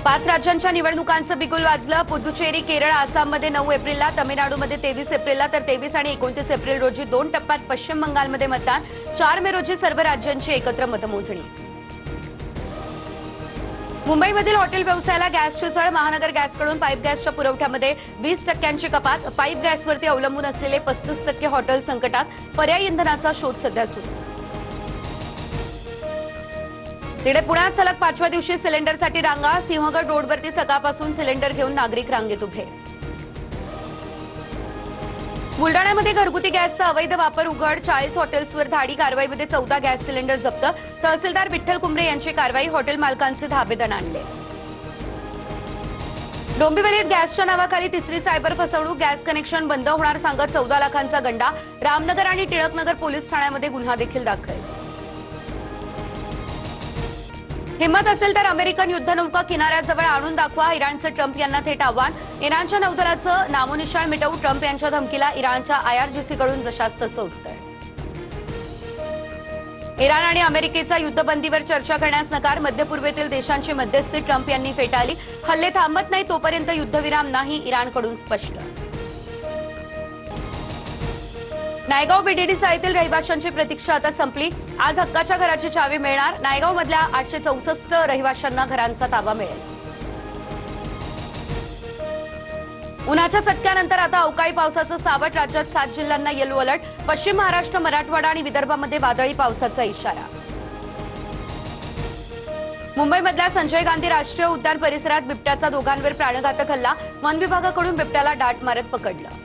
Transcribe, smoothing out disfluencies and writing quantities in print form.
5 राज्यांच्या निवडणुकांचं बिगुल वाजलं। पुदुचेरी, केरळ, आसाममध्ये 9 एप्रिलला, तमिळनाडूमध्ये 23 एप्रिलला तर 23 आणि 29 एप्रिल रोजी 2 टप्प्यात पश्चिम बंगालमध्ये मतदान। 4 मे रोजी सर्व राज्यांची एकत्र मतमोजणी। मुंबईमधील हॉटेल व्यवसायाला गॅसची झळ। महानगर गॅसकडून पाईप गॅसच्या पुरवठ्यामध्ये 20% कपात। पाईप गॅसवरती अवलंबून असलेले 35% हॉटेल संकटात। पर्यायी इंधनाचा शोध सध्या सुरू। तिकडे पुण्यात सलग 5व्या दिवशी सिलेंडरसाठी रांगा। सिंहगड रोडवरती सकाळपासून सिलेंडर घेऊन नागरिक रांगेत उभे। बुलडाण्यामध्ये घरगुती गॅसचा अवैध वापर उघड। 40 हॉटेल्सवर धाडी। कारवाईमध्ये 14 गॅस सिलेंडर जप्त। तहसीलदार विठ्ठल कुंबरे यांची कारवाई। हॉटेल मालकांचे धाबेदण आणले। डोंबिवलीत गॅसच्या नावाखाली तिसरी सायबर फसवणूक। गॅस कनेक्शन बंद होणार सांगत 14 लाखांचा गंडा। रामनगर आणि टिळकनगर पोलीस ठाण्यामध्ये गुन्हा देखील दाखल। हिम्मत असेल तर अमेरिकन युद्धनौका किनाऱ्याजवळ आणून दाखवा। इराणचं ट्रम्प यांना थेट आव्हान। इराणच्या नौदलाचं नामोनिशाण मिटवू। ट्रम्प यांच्या धमकीला इराणच्या IRGCकडून जशास तसं उत्तर। इराण आणि अमेरिकेचा युद्धबंदीवर चर्चा करण्यास नकार। मध्य पूर्वेतील देशांची मध्यस्थी ट्रम्प यांनी फेटाळली। हल्ले थांबत नाही तोपर्यंत युद्धविराम नाही, इराणकडून स्पष्ट। नायगाव BDD चाळीतील रहिवाशांची प्रतीक्षा आता संपली। आज हक्काच्या घराची चावी मिळणार। नायगावमधल्या 864 रहिवाशांना घरांचा ताबा मिळेल। उन्हाच्या चटक्यानंतर आता अवकाळी पावसाचं सावट। राज्यात 7 जिल्ह्यांना येलो अलर्ट। पश्चिम महाराष्ट्र, मराठवाडा आणि विदर्भामध्ये वादळी पावसाचा इशारा। मुंबईमधल्या संजय गांधी राष्ट्रीय उद्यान परिसरात बिबट्याचा दोघांवर प्राणघातक हल्ला। वन विभागाकडून बिबट्याला डाट मारत पकडलं।